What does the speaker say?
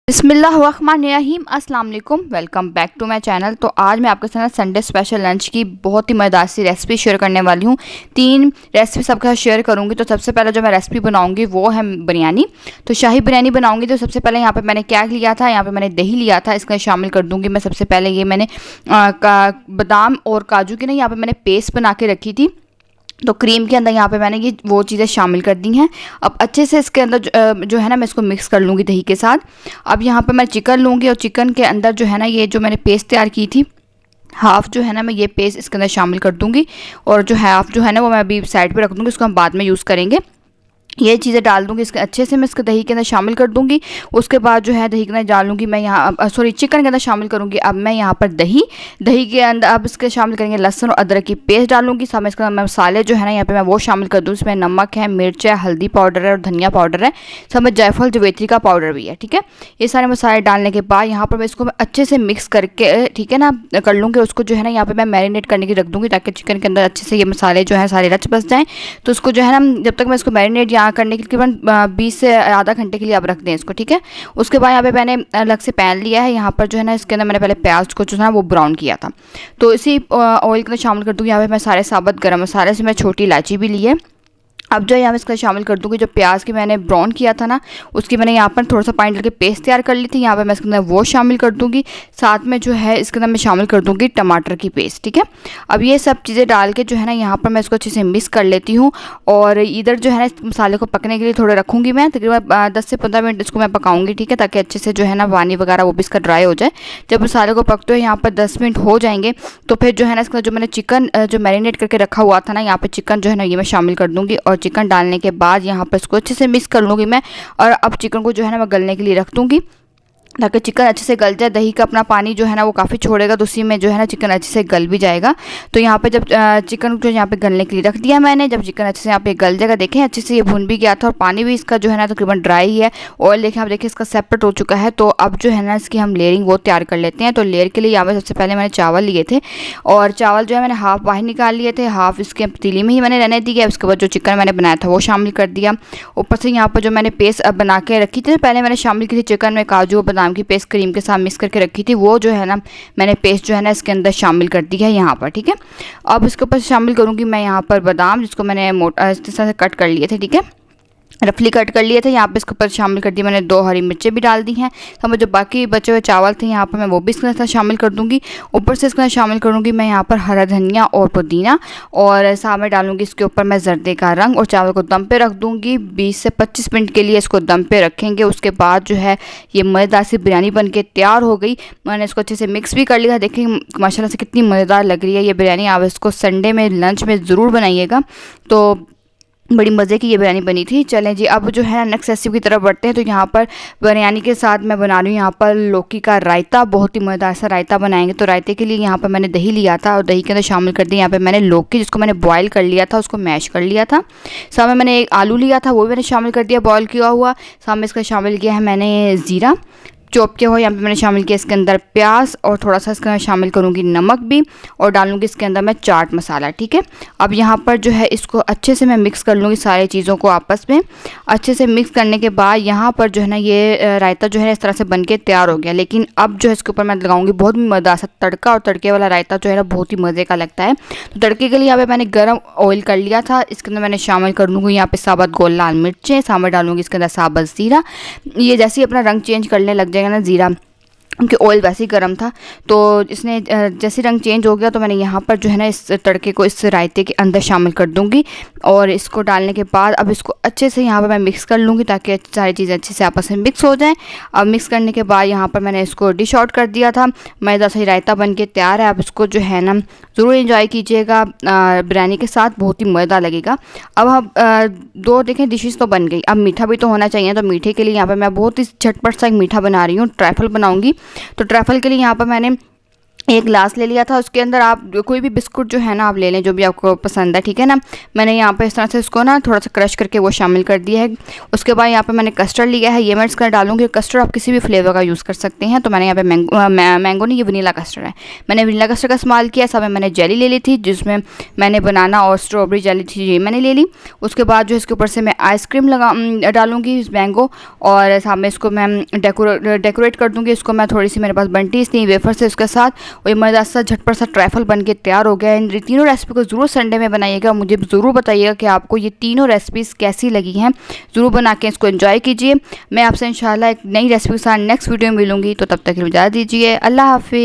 बिस्मिल्लाहिर्रहमानिर्रहीम अस्सलाम वालेकुम, welcome back to my channel. तो आज मैं आपके साथ संडे स्पेशल लंच की बहुत ही मज़ेदार सी रेसिपी शेयर करने वाली हूँ। 3 रेसिपी सबके साथ शेयर करूँगी। तो सबसे पहले जो मैं रेसिपी बनाऊँगी वो है बिरयानी। तो शाही बिरयानी बनाऊँगी। तो सबसे पहले यहाँ पे मैंने क्या लिया था, यहाँ पे मैंने दही लिया था, इसमें शामिल कर दूँगी मैं। सबसे पहले ये मैंने बादाम और काजू की यहाँ पर मैंने पेस्ट बना के रखी थी। तो क्रीम के अंदर यहाँ पे मैंने ये वो चीज़ें शामिल कर दी हैं। अब अच्छे से इसके अंदर जो है ना मैं इसको मिक्स कर लूँगी दही के साथ। अब यहाँ पे मैं चिकन लूँगी और चिकन के अंदर जो है ना ये जो मैंने पेस्ट तैयार की थी, हाफ़ जो है ना मैं ये पेस्ट इसके अंदर शामिल कर दूँगी। और जो हाफ़ जो है ना वो मैं अभी साइड पे रख दूँगी, इसको हम बाद में यूज़ करेंगे। ये चीज़ें डाल दूँगी इसके अच्छे से, मैं इसके दही के अंदर शामिल कर दूँगी। उसके बाद जो है दही के अंदर डालूँगी मैं यहाँ चिकन के अंदर शामिल करूँगी अब मैं यहाँ पर दही के अंदर अब इसके शामिल करेंगे लहसुन और अदरक की पेस्ट डालूँगी। साथ में इसका मसाले जो है ना यहाँ पे मैं वो शामिल कर दूँ। इसमें नमक है, मिर्च है, हल्दी पाउडर है और धनिया पाउडर है। साथ में जायफल जवेत्री का पाउडर भी है। ठीक है, ये सारे मसाले डालने के बाद यहाँ पर मैं इसको अच्छे से मिक्स करके ठीक है ना कर लूँगी। उसको जो है ना यहाँ पर मैं मैरिनेट करने की रख दूँगी ताकि चिकन के अंदर अच्छे से ये मसाले जो है सारे रच बस जाएँ। तो उसको जो है ना जब तक मैं इसको मैरिनेट यहाँ करने के तकरीबन 20 से आधा घंटे के लिए आप रख दें इसको। ठीक है, उसके बाद यहाँ पे मैंने अलग से पैन लिया है। यहाँ पर जो है ना इसके अंदर मैंने पहले प्याज को जो है वो ब्राउन किया था। तो इसी ऑयल के अंदर शामिल कर दूँगी। यहाँ पे मैं सारे साबुत गरम मसाले से मैं छोटी इलायची भी ली है। अब जो यहाँ मैं इसका शामिल कर दूँगी जो प्याज की मैंने ब्राउन किया था ना, उसकी मैंने यहाँ पर थोड़ा सा पानी डाल के पेस्ट तैयार कर ली थी। यहाँ पे मैं इसके अंदर वो शामिल कर दूँगी। साथ में जो है इसके अंदर मैं शामिल कर दूँगी टमाटर की पेस्ट। ठीक है, अब ये सब चीज़ें डाल के जो है ना यहाँ पर मैं इसको अच्छे से मिक्स कर लेती हूँ। और इधर जो है ना इस मसाले को पकने के लिए थोड़ा रखूँगी मैं, तकरीबन 10 से 15 मिनट इसको मैं पकाऊँगी। ठीक है, ताकि अच्छे से जो है ना पानी वगैरह वो भी इसका ड्राई हो जाए। जब मसाले को पकते हुए यहाँ पर 10 मिनट हो जाएंगे तो फिर जो है ना इसका जो मैंने चिकन जो मैरिनेट करके रखा हुआ था ना, यहाँ पर चिकन जो है ना ये मैं शामिल कर दूँगी। और चिकन डालने के बाद यहाँ पर इसको अच्छे से मिक्स कर लूँगी मैं। और अब चिकन को जो है ना मैं गलने के लिए रख दूँगी ताकि चिकन अच्छे से गल जाए। दही का अपना पानी जो है ना वो काफ़ी छोड़ेगा, तो उसी में जो है ना चिकन अच्छे से गल भी जाएगा। तो यहाँ पे जब चिकन को यहाँ पे गलने के लिए रख दिया मैंने, जब चिकन अच्छे से यहाँ पे गल जाएगा, देखें अच्छे से ये भुन भी गया था और पानी भी इसका जो है ना तकरीबन ड्राई है। ऑयल देखें आप, देखिए इसका सेपरेट हो चुका है। तो अब जो है ना इसकी हम लेयरिंग वो तैयार कर लेते हैं। तो लेयर के लिए यहाँ पर सबसे पहले मैंने चावल लिए थे और चावल जो है मैंने हाफ़ बाहर निकाल लिए थे, हाफ़ इसके पतीली में ही मैंने रहने दिया। उसके बाद जो चिकन मैंने बनाया था वो शामिल कर दिया। ऊपर से यहाँ पर जो मैंने पेस्ट बना के रखी थी, पहले मैंने शामिल की थी चिकन में काजू और बादाम की पेस्ट क्रीम के साथ मिक्स करके रखी थी, वो जो है ना मैंने पेस्ट जो है ना इसके अंदर शामिल कर दी है यहाँ पर। ठीक है, अब इसके ऊपर शामिल करूँगी मैं यहाँ पर बादाम, जिसको मैंने मोटा इस तरह से कट कर लिए थे। ठीक है, रफली कट कर लिए थे। यहाँ पे इसके ऊपर शामिल कर दिया मैंने 2 हरी मिर्चें भी डाल दी हैं। तो जो बाकी बचे हुए चावल थे यहाँ पर मैं वो भी इसके साथ शामिल कर दूँगी। ऊपर से इसके साथ शामिल करूँगी मैं यहाँ पर हरा धनिया और पुदीना, और साथ में डालूँगी इसके ऊपर मैं जर्दे का रंग। और चावल को दम पे रख दूँगी। 20 से 25 मिनट के लिए इसको दम पे रखेंगे। उसके बाद जो है ये मज़ेदार सी बिरयानी बन के तैयार हो गई। मैंने इसको अच्छे से मिक्स भी कर लिया। देखिए माशाल्लाह से कितनी मज़ेदार लग रही है ये बिरयानी। आप इसको संडे में लंच में ज़रूर बनाइएगा। तो बड़ी मज़े की ये बिरयानी बनी थी। चलें जी, अब जो है नेक्स्ट रेसिपी की तरफ बढ़ते हैं। तो यहाँ पर बिरयानी के साथ मैं बना रही हूँ यहाँ पर लौकी का रायता। बहुत ही मज़ेदार सा रायता बनाएंगे। तो रायते के लिए यहाँ पर मैंने दही लिया था और दही के अंदर शामिल कर दिया यहाँ पे मैंने लौकी, जिसको मैंने बॉयल कर लिया था, उसको मैश कर लिया था। साथ में मैंने एक आलू लिया था, वो भी मैंने शामिल कर दिया बॉयल किया हुआ। साथ में इसका शामिल किया है मैंने ज़ीरा चॉप किया हुआ। यहाँ पे मैंने शामिल किया इसके अंदर प्याज, और थोड़ा सा इसके अंदर शामिल करूँगी नमक भी, और डालूँगी इसके अंदर मैं चाट मसाला। ठीक है, अब यहाँ पर जो है इसको अच्छे से मैं मिक्स कर लूँगी सारी चीज़ों को आपस में। अच्छे से मिक्स करने के बाद यहाँ पर जो है ना ये रायता जो है इस तरह से बन के तैयार हो गया। लेकिन अब जो है इसके ऊपर मैं लगाऊंगी बहुत मज़ेदार सा तड़का, और तड़के वाला रायता जो है ना बहुत ही मज़े का लगता है। तो तड़के के लिए यहाँ पे मैंने गर्म ऑयल कर लिया था। इसके अंदर मैंने शामिल कर लूँगी यहाँ पे साबुत गोल लाल मिर्चें, सामने डालूँगी इसके अंदर साबुत ज़ीरा। ये जैसे ही अपना रंग चेंज करने लग जाएगा ना ज़ीरा, क्योंकि ऑयल वैसे ही गर्म था, तो इसने जैसे रंग चेंज हो गया तो मैंने यहाँ पर जो है ना इस तड़के को इस रायते के अंदर शामिल कर दूँगी। और इसको डालने के बाद अब इसको अच्छे से यहाँ पर मैं मिक्स कर लूँगी ताकि सारी चीज़ें अच्छे से आपस में मिक्स हो जाएं। अब मिक्स करने के बाद यहाँ पर मैंने इसको डिश आउट कर दिया था। मज़ेदार सा रायता बन के तैयार है। अब इसको जो है ना ज़रूर एंजॉय कीजिएगा बिरयानी के साथ, बहुत ही मज़ेदार लगेगा। अब हम 2 देखें डिशेस तो बन गई, अब मीठा भी तो होना चाहिए। तो मीठे के लिए यहाँ पर मैं बहुत ही झटपट सा एक मीठा बना रही हूँ, ट्रैफल बनाऊँगी। तो ट्रैफल के लिए यहाँ पर मैंने एक ग्लास ले लिया था, उसके अंदर आप कोई भी बिस्कुट जो है ना आप ले लें, जो भी आपको पसंद है, ठीक है ना। मैंने यहाँ पे इस तरह से इसको ना थोड़ा सा क्रश करके वो शामिल कर दिया है। उसके बाद यहाँ पे मैंने कस्टर्ड लिया है, ये मैं इसका डालूंगी। कस्टर्ड आप किसी भी फ्लेवर का यूज़ कर सकते हैं। तो मैंने यहाँ पे मैंगो नहीं, ये वनीला कस्टर्ड है, मैंने वनीला कस्टर्ड का इस्तेमाल किया। साथ में मैंने जेली ले ली थी, जिसमें मैंने बनाना और स्ट्रॉबेरी जेली थी, ये मैंने ले ली। उसके बाद जो इसके ऊपर से मैं आइसक्रीम डालूंगी मैंगो, और साथ में इसको मैं डेकोरेट कर दूँगी। इसको मैं थोड़ी सी मेरे पास बंटीज थी वेफर से उसके साथ, और ये मज़ेदार सा झटपट सा ट्रैफल बन के तैयार हो गया है। इन तीनों रेसिपी को ज़रूर संडे में बनाइएगा। मुझे ज़रूर बताइएगा कि आपको ये तीनों रेसिपीज़ कैसी लगी हैं। ज़रूर बना के इसको एंजॉय कीजिए। मैं आपसे इंशाल्लाह एक नई रेसिपी के साथ नेक्स्ट वीडियो में मिलूंगी। तो तब तक इजाज़त दीजिए। अल्लाह हाफिज़।